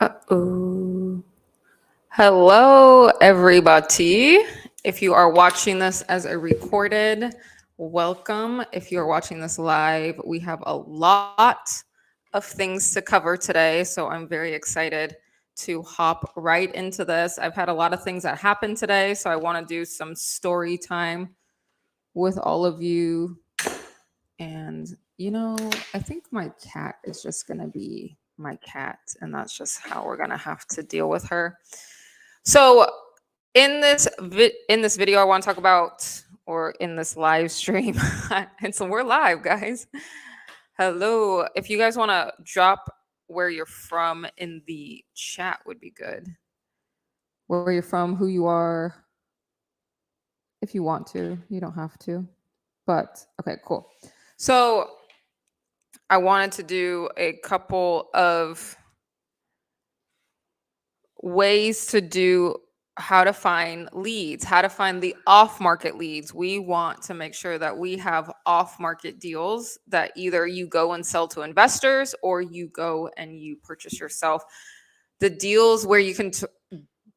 Uh-oh. Hello, everybody. If you are watching this as a recorded, welcome. If you're watching this live, we have a lot of things to cover today. So I'm very excited to hop right into this. I've had a lot of things that happened today. So I want to do some story time with all of you. And, I think my cat is just going to be my cat. And that's just how we're going to have to deal with her. So in this video, I want to talk about, or in this live stream, and so we're live, guys. Hello. If you guys want to drop where you're from in the chat, would be good. Where you're from, who you are, if you want to. You don't have to. But okay, cool. So I wanted to do a couple of ways to do how to find leads, how to find the off market leads. We want to make sure that we have off market deals that either you go and sell to investors or you go and you purchase yourself. The deals where you can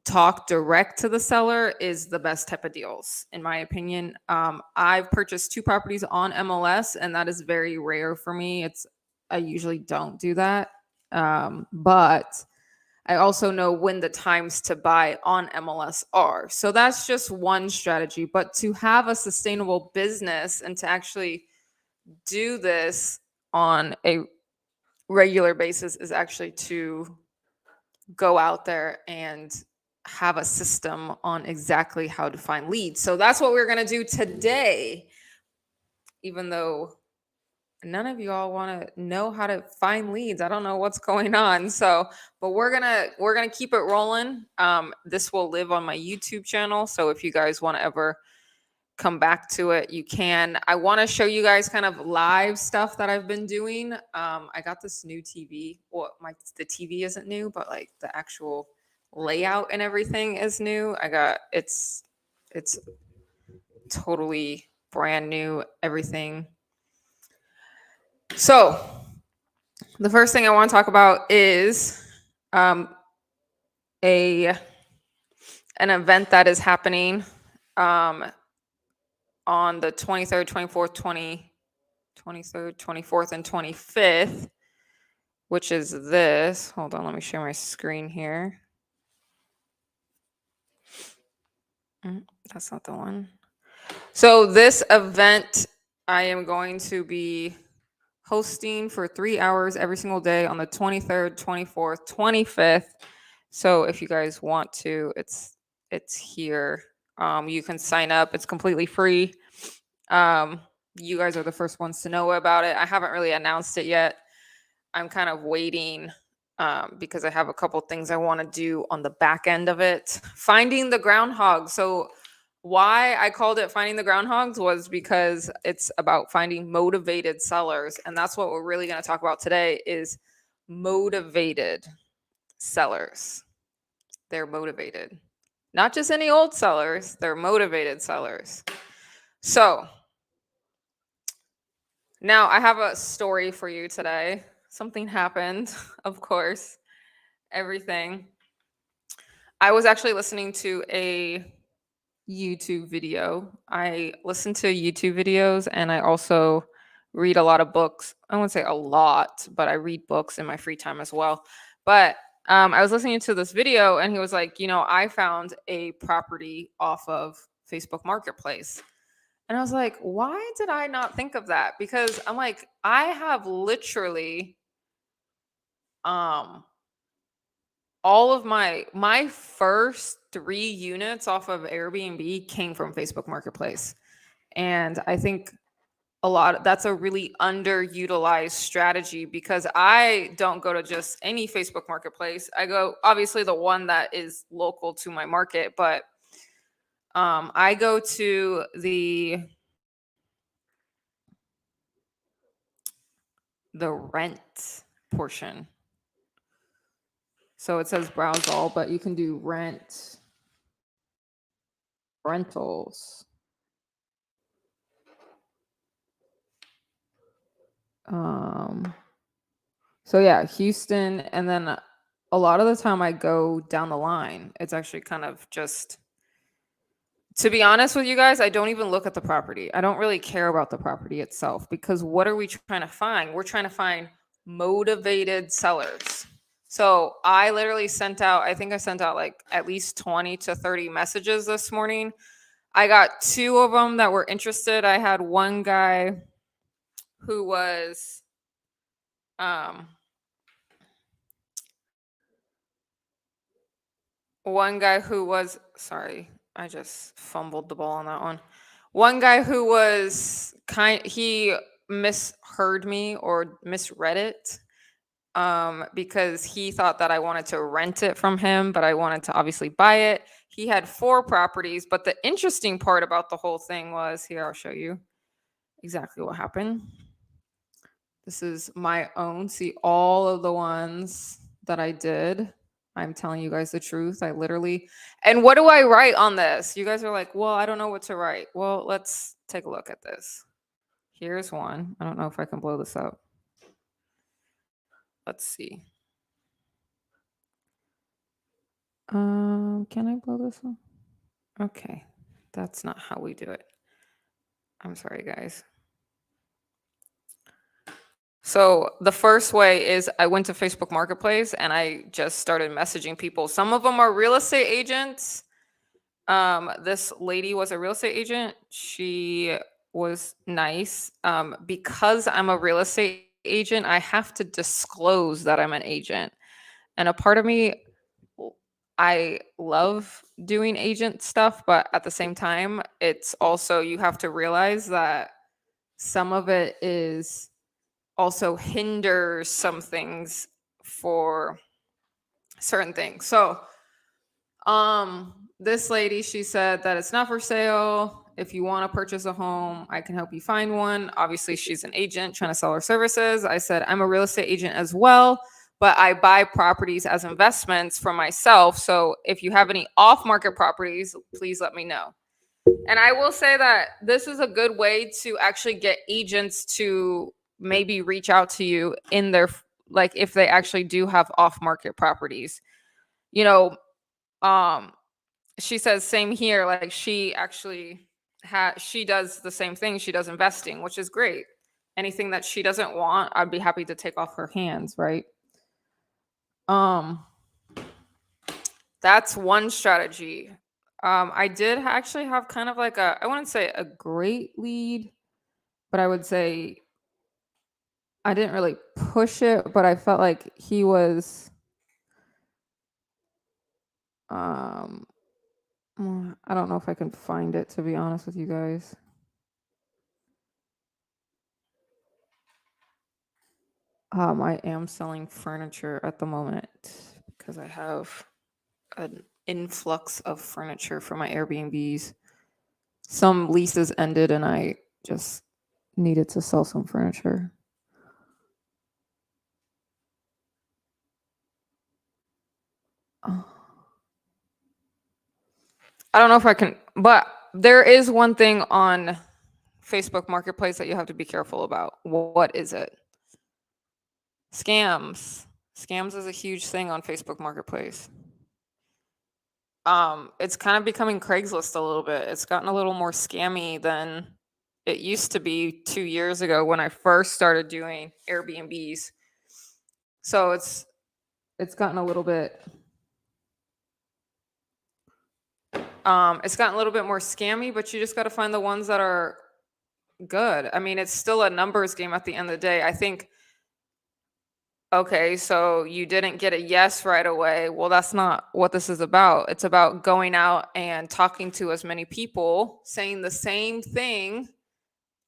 talk direct to the seller is the best type of deals, in my opinion. I've purchased 2 properties on MLS, and that is very rare for me. I usually don't do that. But I also know when the times to buy on MLS are. So that's just one strategy. But to have a sustainable business and to actually do this on a regular basis is actually to go out there and have a system on exactly how to find leads. So that's what we're going to do today, even though none of you all want to know how to find leads. I don't know what's going on. So, but we're gonna keep it rolling. This will live on my YouTube channel. So if you guys want to ever come back to it, you can. I want to show you guys kind of live stuff that I've been doing. I got this new TV. Well, the TV isn't new, but like the actual layout and everything is new. It's totally brand new, everything. So the first thing I want to talk about is um, a an event that is happening um, on the 23rd, 24th, 23rd, 24th, and 25th, which is this. Hold on, let me share my screen here. That's not the one. So this event, I am going to be hosting for 3 hours every single day on the 23rd, 24th, 25th. So if you guys want to, it's here. You can sign up. It's completely free. You guys are the first ones to know about it. I haven't really announced it yet. I'm kind of waiting because I have a couple things I want to do on the back end of it. Finding the groundhog. So why I called it Finding the Groundhogs was because it's about finding motivated sellers. And that's what we're really going to talk about today is motivated sellers. They're motivated. Not just any old sellers, they're motivated sellers. So now I have a story for you today. Something happened, of course, everything. I was actually listening to a YouTube video. I listen to YouTube videos and I also read a lot of books. I won't say a lot, but I read books in my free time as well. But I was listening to this video and he was like, I found a property off of Facebook Marketplace. And I was like, why did I not think of that? Because I'm like, I have literally all of my first 3 units off of Airbnb came from Facebook Marketplace. And I think that's a really underutilized strategy because I don't go to just any Facebook Marketplace. I go obviously the one that is local to my market, but I go to the rent portion. So it says browse all, but you can do rentals. So yeah, Houston, and then a lot of the time I go down the line. It's actually kind of just, to be honest with you guys, I don't even look at the property. I don't really care about the property itself, because what are we trying to find? We're trying to find motivated sellers. So I literally sent out, I think I sent out like at least 20 to 30 messages this morning. I got 2 of them that were interested. I had one guy who was um sorry, I just fumbled the ball on that one. One guy who was he misheard me or misread it, because he thought that I wanted to rent it from him, but I wanted to obviously buy it. He had 4 properties, but the interesting part about the whole thing was, here, I'll show you exactly what happened. This is my own. See all of the ones that I did. I'm telling you guys the truth. I literally, and what do I write on this? You guys are like, well, I don't know what to write. Well, let's take a look at this. Here's one. I don't know if I can blow this up. Let's see. Can I blow this up? Okay. That's not how we do it. I'm sorry, guys. So the first way is I went to Facebook Marketplace and I just started messaging people. Some of them are real estate agents. This lady was a real estate agent. She was nice. Because I'm a real estate agent, I have to disclose that I'm an agent. And a part of me, I love doing agent stuff, but at the same time, it's also, you have to realize that some of it is also hinders some things for certain things. So this lady, she said that it's not for sale. If you want to purchase a home, I can help you find one. Obviously, she's an agent trying to sell her services. I said, I'm a real estate agent as well, but I buy properties as investments for myself. So if you have any off-market properties, please let me know. And I will say that this is a good way to actually get agents to maybe reach out to you in their, like, if they actually do have off-market properties. You know, she says same here, like she actually she does the same thing. She does investing, which is great. Anything that she doesn't want, I'd be happy to take off her hands, right? That's one strategy. I did actually have kind of like I wouldn't say a great lead, but I would say I didn't really push it, but I felt like he was I don't know if I can find it, to be honest with you guys. I am selling furniture at the moment because I have an influx of furniture for my Airbnbs. Some leases ended and I just needed to sell some furniture. I don't know if I can, but there is one thing on Facebook Marketplace that you have to be careful about. What is it? Scams. Scams is a huge thing on Facebook Marketplace. It's kind of becoming Craigslist a little bit. It's gotten a little more scammy than it used to be 2 years ago when I first started doing Airbnbs. So it's gotten a little bit it's gotten a little bit more scammy, but you just got to find the ones that are good. I mean, it's still a numbers game at the end of the day. I think, okay, so you didn't get a yes right away. Well, that's not what this is about. It's about going out and talking to as many people, saying the same thing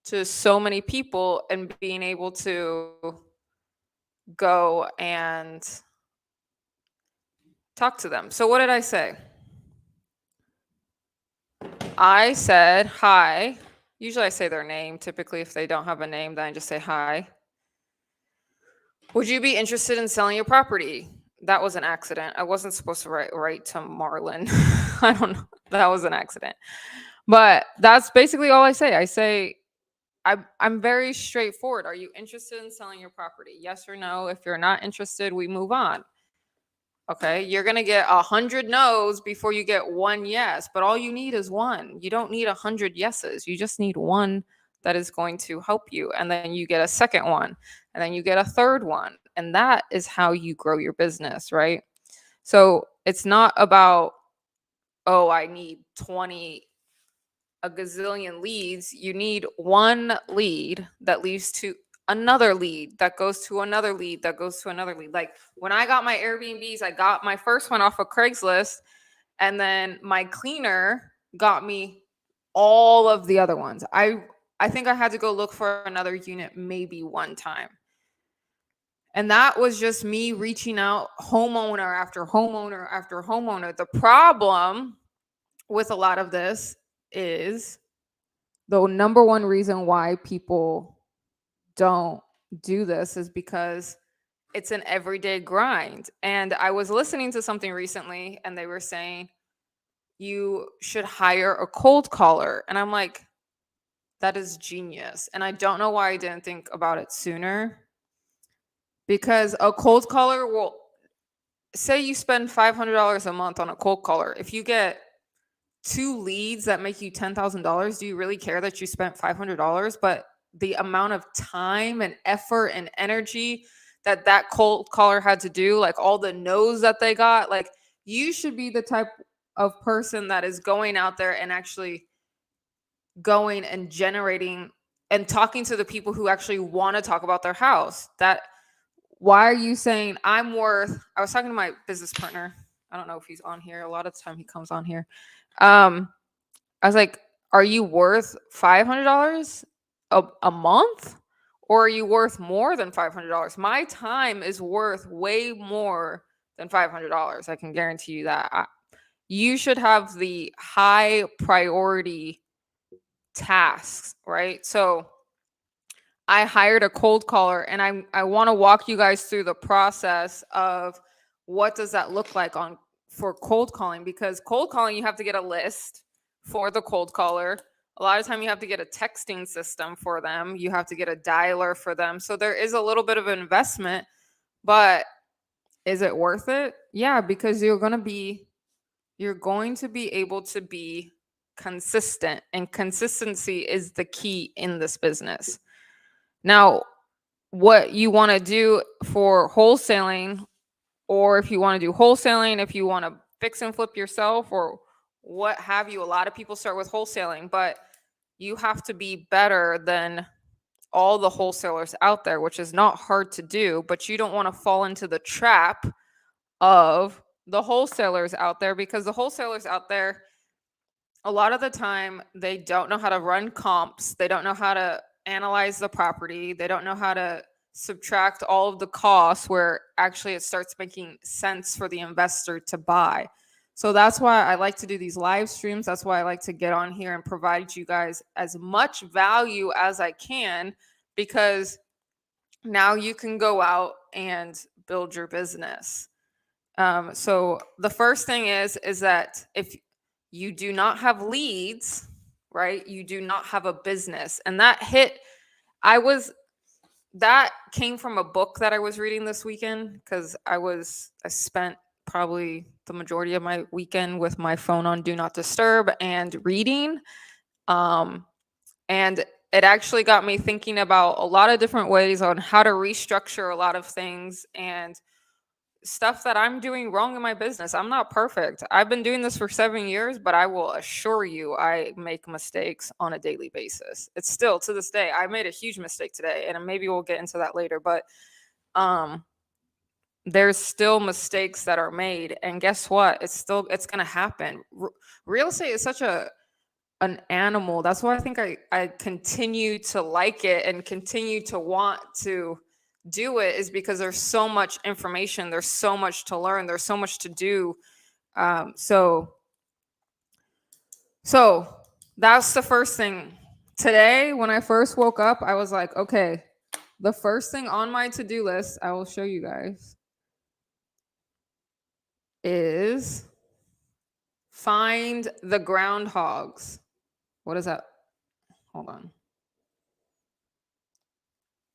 to so many people, and being able to go and talk to them. So what did I say? I said, hi. Usually I say their name. Typically, if they don't have a name, then I just say hi. Would you be interested in selling your property? That was an accident. I wasn't supposed to write to Marlon. I don't know. That was an accident. But that's basically all I say. I say, I'm very straightforward. Are you interested in selling your property? Yes or no. If you're not interested, we move on. Okay, you're going to get 100 no's before you get one yes, but all you need is one. You don't need 100 yeses. You just need one that is going to help you. And then you get a second one, and then you get a third one. And that is how you grow your business, right? So it's not about, oh, I need 20, a gazillion leads. You need one lead that leads to another lead that goes to another lead that goes to another lead. Like when I got my Airbnbs, I got my first one off of Craigslist, and then my cleaner got me all of the other ones. I think I had to go look for another unit maybe one time. And that was just me reaching out homeowner after homeowner after homeowner. The problem with a lot of this is the number one reason why people don't do this is because it's an everyday grind. And I was listening to something recently and they were saying you should hire a cold caller. And I'm like, that is genius. And I don't know why I didn't think about it sooner. Because a cold caller will, say you spend $500 a month on a cold caller. If you get two leads that make you $10,000, do you really care that you spent $500? But the amount of time and effort and energy that that cold caller had to do, like all the no's that they got, like you should be the type of person that is going out there and actually going and generating and talking to the people who actually want to talk about their house. That, why are you saying I'm worth, I was talking to my business partner. I don't know if he's on here. A lot of the time he comes on here. I was like, are you worth $500 a month? Or are you worth more than $500? My time is worth way more than $500. I can guarantee you that. You should have the high priority tasks, right? So I hired a cold caller, and I want to walk you guys through the process of what does that look like on for cold calling, because cold calling you have to get a list for the cold caller. A lot of time you have to get a texting system for them. You have to get a dialer for them. So there is a little bit of an investment, but is it worth it? Yeah, because you're going to be able to be consistent, and consistency is the key in this business. Now, what you want to do for wholesaling, or if you want to do wholesaling, if you want to fix and flip yourself or what have you, a lot of people start with wholesaling, but you have to be better than all the wholesalers out there, which is not hard to do, but you don't want to fall into the trap of the wholesalers out there, because the wholesalers out there, a lot of the time they don't know how to run comps, they don't know how to analyze the property, they don't know how to subtract all of the costs where actually it starts making sense for the investor to buy. So that's why I like to do these live streams. That's why I like to get on here and provide you guys as much value as I can, because now you can go out and build your business. So the first thing is that if you do not have leads, right, you do not have a business. And that hit, I was, that came from a book that I was reading this weekend, because I spent probably the majority of my weekend with my phone on do not disturb and reading. Um, and it actually got me thinking about a lot of different ways on how to restructure a lot of things and stuff that I'm doing wrong in my business. I'm not perfect. I've been doing this for 7 years, but I will assure you I make mistakes on a daily basis. It's still to this day. I made a huge mistake today, and maybe we'll get into that later, but um there's still mistakes that are made, and guess what? It's going to happen. Real estate is such an animal. That's why I think I continue to like it and continue to want to do it, is because there's so much information, there's so much to learn, there's so much to do. So that's the first thing. Today, when I first woke up, I was like, okay, the first thing on my to-do list, I will show you guys, is find the groundhogs. What is that? Hold on.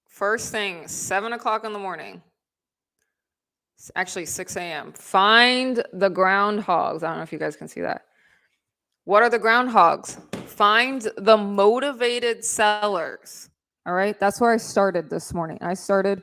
First thing, 7 o'clock in the morning. It's actually 6 a.m. Find the groundhogs. I don't know if you guys can see that. What are the groundhogs? Find the motivated sellers. All right. That's where I started this morning. I started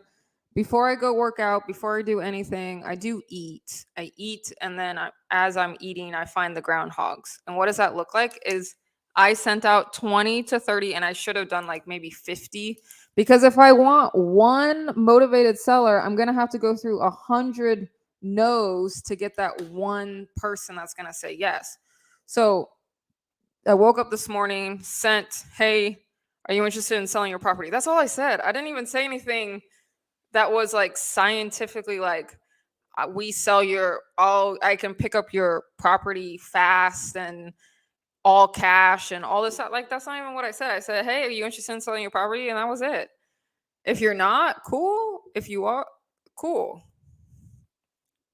before I go work out, before I do anything, I do eat. I eat, and then as I'm eating, I find the groundhogs. And what does that look like? Is I sent out 20 to 30, and I should have done like maybe 50. Because if I want one motivated seller, I'm going to have to go through 100 no's to get that one person that's going to say yes. So I woke up this morning, sent, hey, are you interested in selling your property? That's all I said. I didn't even say anything that was like scientifically like we sell your all, I can pick up your property fast and all cash and all this stuff. Like that's not even what I said. I said, hey, are you interested in selling your property? And that was it. If you're not, cool. If you are, cool.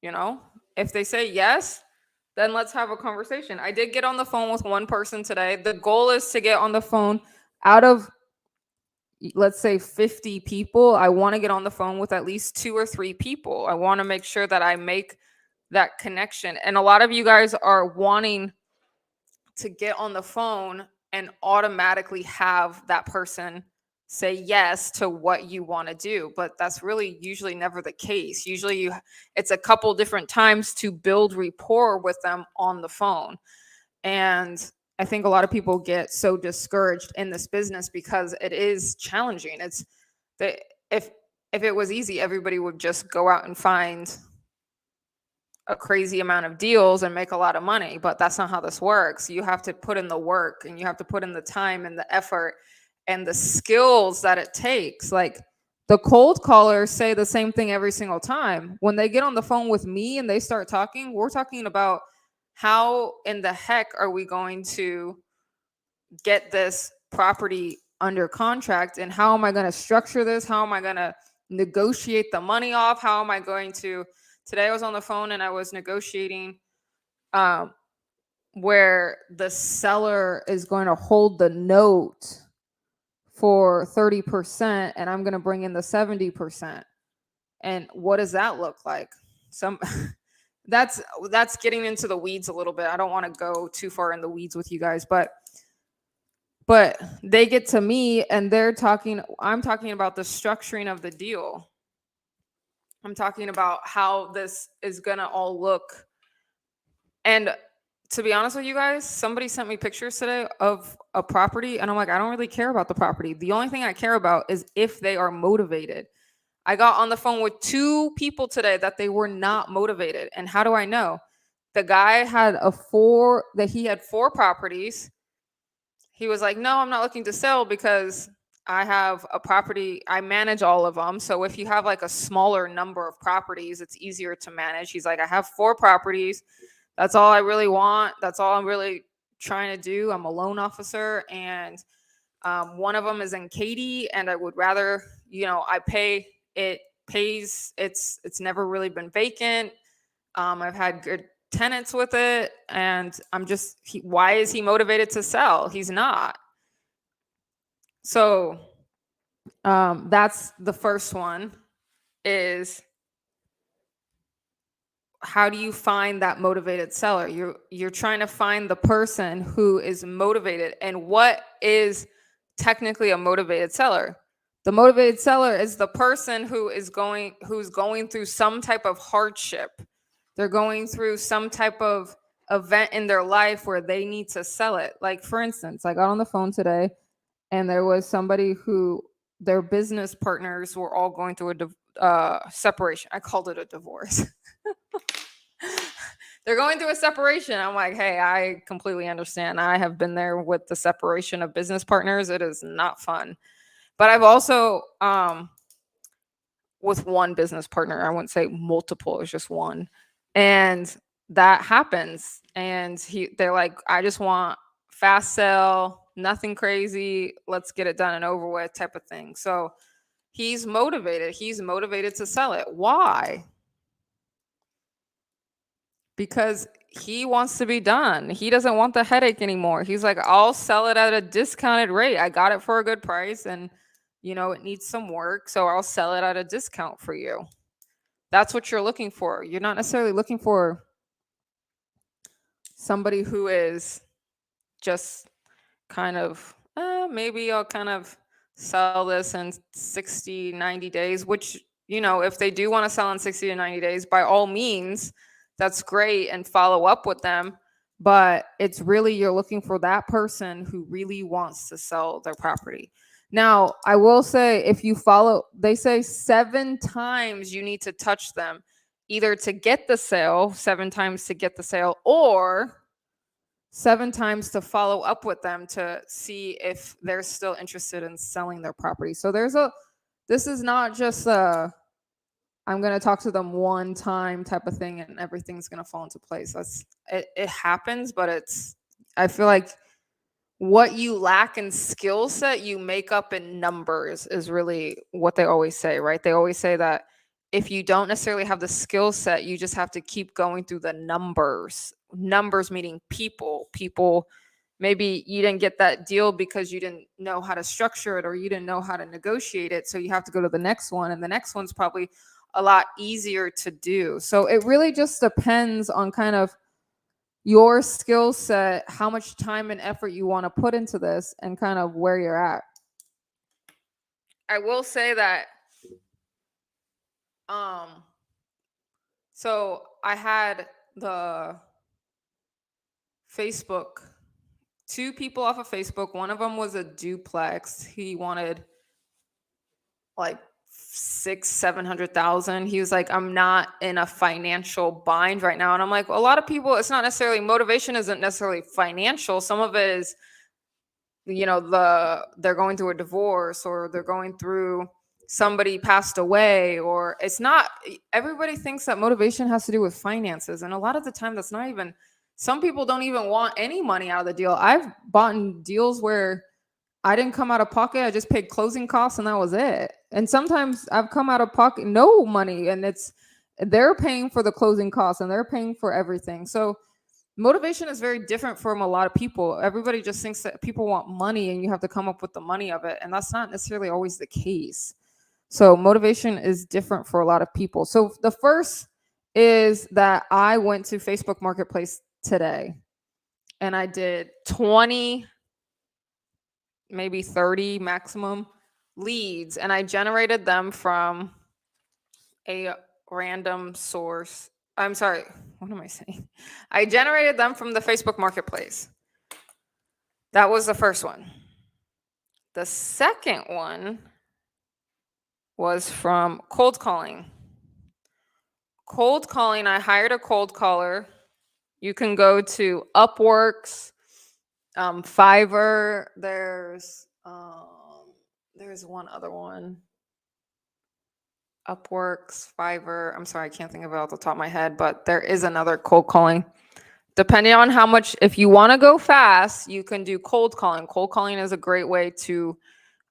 You know, if they say yes, then let's have a conversation. I did get on the phone with one person today. The goal is to get on the phone out of, let's say, 50 people. I want to get on the phone with at least 2 or 3 people. I want to make sure that I make that connection. And a lot of you guys are wanting to get on the phone and automatically have that person say yes to what you want to do, but that's really usually never the case. Usually it's a couple different times to build rapport with them on the phone. And I think a lot of people get so discouraged in this business because it is challenging. It's the if it was easy, everybody would just go out and find a crazy amount of deals and make a lot of money, but that's not how this works. You have to put in the work, and you have to put in the time and the effort and the skills that it takes. Like the cold callers say the same thing every single time. When they get on the phone with me and they start talking, we're talking about how in the heck are we going to get this property under contract, and how am I going to structure this? How am I going to negotiate the money off? How am I going to Today I was on the phone and I was negotiating where the seller is going to hold the note for 30% and I'm going to bring in the 70%. And what does that look like? Some that's getting into the weeds a little bit. I don't want to go too far in the weeds with you guys, but they get to me and I'm talking about the structuring of the deal. I'm talking about how this is going to all look. And to be honest with you guys, somebody sent me pictures today of a property, and I'm like, I don't really care about the property. The only thing I care about is if they are motivated. I got on the phone with 2 people today that they were not motivated. And how do I know? The guy had he had 4 properties. He was like, no, I'm not looking to sell because I have a property. I manage all of them. So if you have like a smaller number of properties, it's easier to manage. He's like, I have 4 properties. That's all I really want. That's all I'm really trying to do. I'm a loan officer, and one of them is in Katy, and I would rather, it pays. It's never really been vacant. I've had good tenants with it, and why is he motivated to sell? He's not. So that's the first one, is how do you find that motivated seller? You're trying to find the person who is motivated. And what is technically a motivated seller? The motivated seller is the person who's going through some type of hardship. They're going through some type of event in their life where they need to sell it. Like, for instance, I got on the phone today and there was somebody who their business partners were all going through a separation. I called it a divorce. They're going through a separation. I'm like, hey, I completely understand. I have been there with the separation of business partners. It is not fun. But I've also, with one business partner, I wouldn't say multiple, it's just one. And that happens. And they're like, I just want fast sell, nothing crazy. Let's get it done and over with type of thing. So he's motivated. He's motivated to sell it. Why? Because he wants to be done. He doesn't want the headache anymore. He's like, I'll sell it at a discounted rate. I got it for a good price, and it needs some work, so I'll sell it at a discount for you. That's what you're looking for. You're not necessarily looking for somebody who is just kind of, maybe I'll kind of sell this in 60, 90 days, which, if they do want to sell in 60 to 90 days, by all means, that's great, and follow up with them. But it's really, you're looking for that person who really wants to sell their property. Now, I will say, if you follow, they say 7 times you need to touch them, either to get the sale, 7 times to get the sale, or 7 times to follow up with them to see if they're still interested in selling their property. So this is not just I'm going to talk to them one time type of thing and everything's going to fall into place. It happens, but I feel like what you lack in skill set, you make up in numbers, is really what they always say, right? They always say that if you don't necessarily have the skill set, you just have to keep going through the numbers. Numbers meaning people. Maybe you didn't get that deal because you didn't know how to structure it, or you didn't know how to negotiate it. So you have to go to the next one, and the next one's probably a lot easier to do. So it really just depends on kind of your skill set, how much time and effort you want to put into this, and kind of where you're at. I will say that so I had the Facebook, 2 people off of Facebook. One of them was a duplex. He wanted like 600,000-700,000. He was like, I'm not in a financial bind right now. And I'm like, well, a lot of people, it's not necessarily, motivation isn't necessarily financial. Some of it is, they're going through a divorce, or they're going through, somebody passed away, or it's not, everybody thinks that motivation has to do with finances. And a lot of the time that's not even, some people don't even want any money out of the deal. I've bought in deals where I didn't come out of pocket. I just paid closing costs and that was it. And sometimes I've come out of pocket, no money, and they're paying for the closing costs and they're paying for everything. So motivation is very different from a lot of people. Everybody just thinks that people want money and you have to come up with the money of it. And that's not necessarily always the case. So motivation is different for a lot of people. So the first is that I went to Facebook Marketplace today and I did 20, maybe 30 maximum leads, and I generated them from a random source. I'm sorry, what am I saying? I generated them from the Facebook Marketplace. That was the first one. The second one was from cold calling. Cold calling, I hired a cold caller. You can go to Upworks, Fiverr. There's one other one. Upworks, Fiverr. I'm sorry, I can't think of it off the top of my head, but there is another cold calling. Depending on how much, if you want to go fast, you can do cold calling. Cold calling is a great way to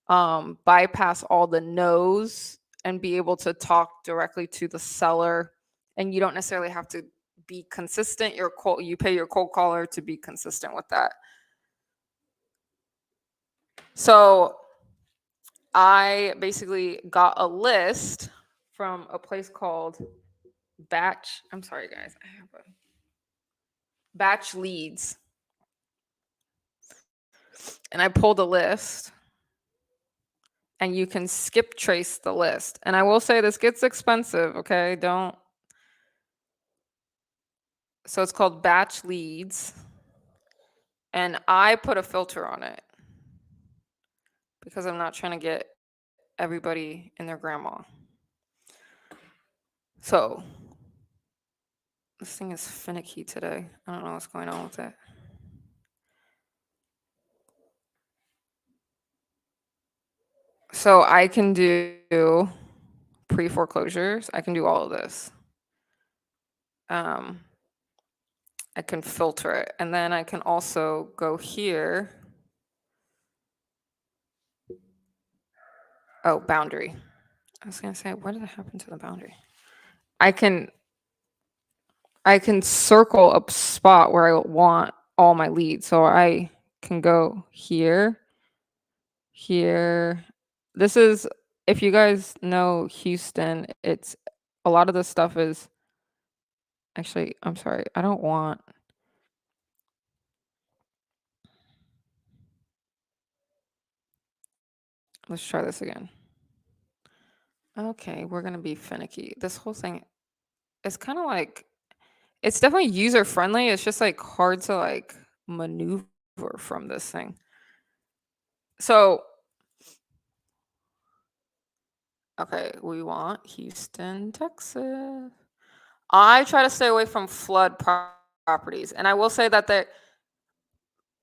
bypass all the no's and be able to talk directly to the seller. And you don't necessarily have to be consistent. You pay your cold caller to be consistent with that. So I basically got a list from a place called Batch. I'm sorry, guys. I have a Batch Leads. And I pulled a list. And you can skip trace the list. And I will say this gets expensive, okay? So it's called Batch Leads. And I put a filter on it because I'm not trying to get everybody and their grandma. So this thing is finicky today. I don't know what's going on with it. So I can do pre-foreclosures. I can do all of this. I can filter it. And then I can also go here. Oh, boundary. I was going to say, what did happen to the boundary? I can circle a spot where I want all my leads. So I can go here. This is, if you guys know Houston, it's a lot of this stuff is actually, I'm sorry, I don't want, let's try this again. Okay, we're gonna be finicky. This whole thing is kind of like, it's definitely user friendly. It's just like hard to like maneuver from this thing. So, okay, we want Houston, Texas. I try to stay away from flood properties. And I will say that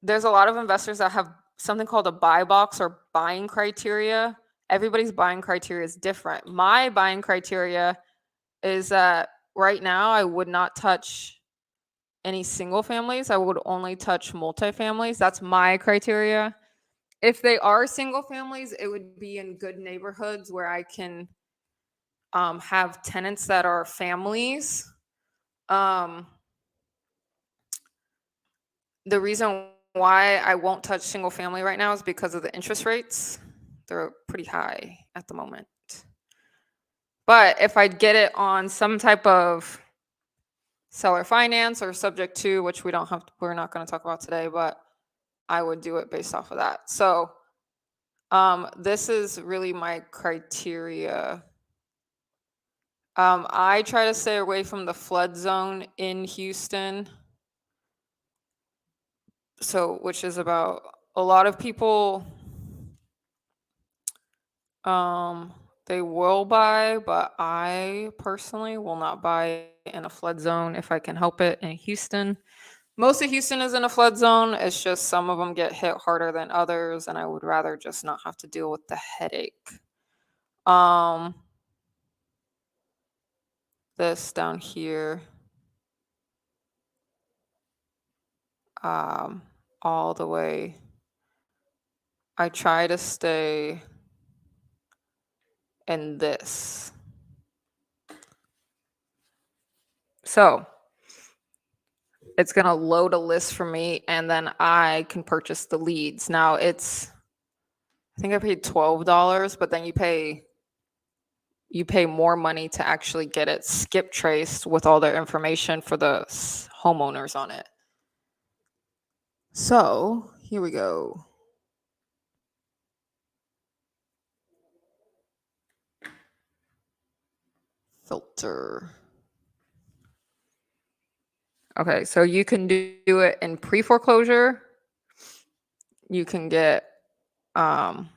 there's a lot of investors that have something called a buy box or buying criteria. Everybody's buying criteria is different. My buying criteria is that right now I would not touch any single families. I would only touch multifamilies. That's my criteria. If they are single families, it would be in good neighborhoods where I can have tenants that are families. Um, the reason why I won't touch single family right now is because of the interest rates. They're pretty high at the moment. But if I get it on some type of seller finance or subject to, which we're not going to talk about today, but I would do it based off of that. So this is really my criteria. I try to stay away from the flood zone in Houston. So, which is about a lot of people, um, they will buy, but I personally will not buy in a flood zone if I can help it in Houston. Most of Houston is in a flood zone. It's just some of them get hit harder than others, and I would rather just not have to deal with the headache. Um, this down here, um, all the way. I try to stay in this. So it's gonna load a list for me, and then I can purchase the leads. Now I think I paid $12, but then you pay more money to actually get it skip traced with all their information for the homeowners on it. So here we go. Filter. Okay, so you can do it in pre-foreclosure. You can get um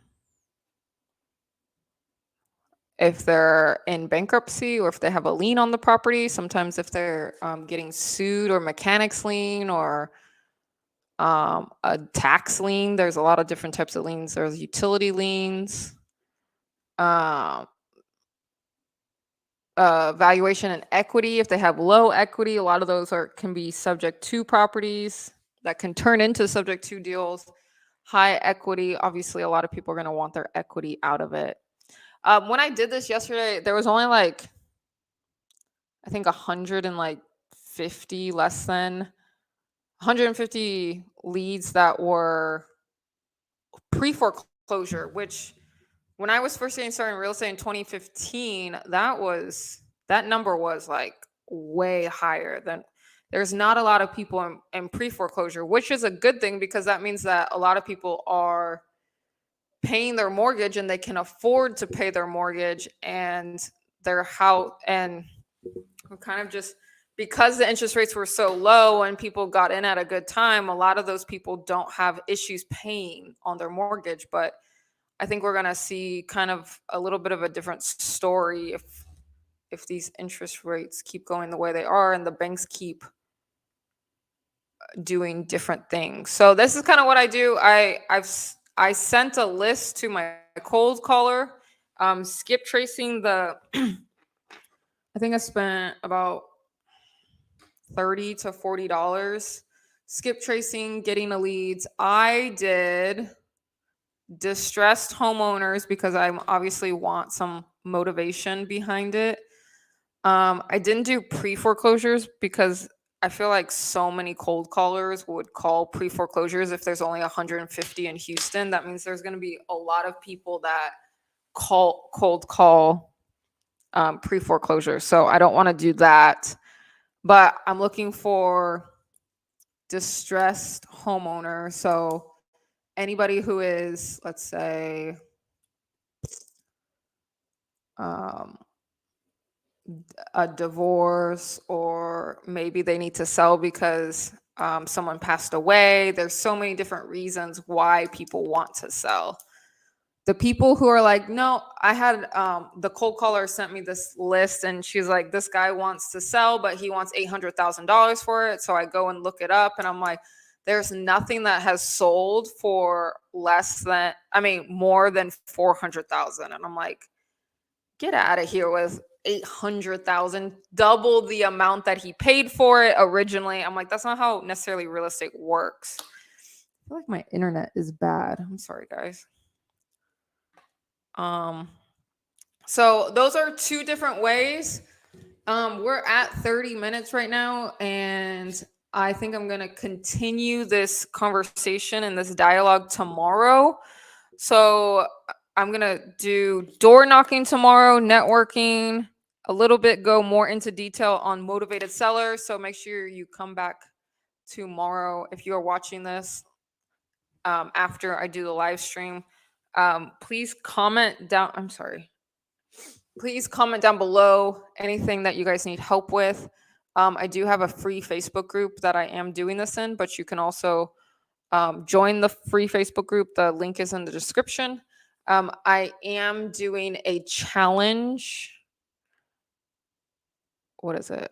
if they're in bankruptcy or if they have a lien on the property. Sometimes if they're getting sued or mechanics lien or a tax lien. There's a lot of different types of liens. There's utility liens, um, valuation and equity. If they have low equity, a lot of those can be subject to properties that can turn into subject to deals. High equity, obviously, a lot of people are going to want their equity out of it. When I did this yesterday, there was only like I think 150 less than 150 leads that were pre-foreclosure, which when I was first getting started in real estate in 2015, that number was like way higher than there's not a lot of people in pre-foreclosure, which is a good thing because that means that a lot of people are paying their mortgage and they can afford to pay their mortgage and their house and kind of just because the interest rates were so low and people got in at a good time, a lot of those people don't have issues paying on their mortgage. But I think we're going to see kind of a little bit of a different story if these interest rates keep going the way they are and the banks keep doing different things. So this is kind of what I do. I sent a list to my cold caller, skip tracing the I think I spent about $30 to $40 skip tracing, getting the leads. I did distressed homeowners because I obviously want some motivation behind it. I didn't do pre-foreclosures because I feel like so many cold callers would call pre-foreclosures if there's only 150 in Houston. That means there's going to be a lot of people that cold call pre-foreclosure. So I don't want to do that. But I'm looking for distressed homeowner. So anybody who is, let's say, um, a divorce, or maybe they need to sell because someone passed away. There's so many different reasons why people want to sell. The people who are like, no, I had the cold caller sent me this list, and she's like, this guy wants to sell, but he wants $800,000 for it. So I go and look it up, and I'm like, there's nothing that has sold for more than 400,000. And I'm like, get out of here with 800,000, double the amount that he paid for it originally. I'm like, that's not how necessarily real estate works. I feel like my internet is bad. I'm sorry, guys. So those are two different ways. We're at 30 minutes right now, and I think I'm going to continue this conversation and this dialogue tomorrow. So I'm going to do door knocking tomorrow, networking, a little bit go more into detail on motivated sellers. So make sure you come back tomorrow if you are watching this after I do the live stream. Please comment down. I'm sorry. Please comment down below anything that you guys need help with. I do have a free Facebook group that I am doing this in, but you can also join the free Facebook group. The link is in the description. I am doing a challenge. What is it?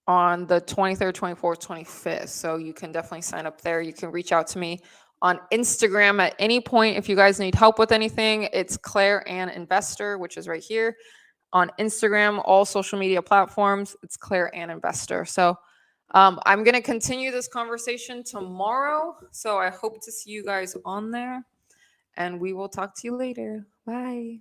On the 23rd, 24th, 25th. So you can definitely sign up there. You can reach out to me on Instagram at any point if you guys need help with anything. It's Claire Ann Investor, which is right here on Instagram, all social media platforms. It's Claire Ann Investor. So I'm going to continue this conversation tomorrow. So I hope to see you guys on there, and we will talk to you later. Bye.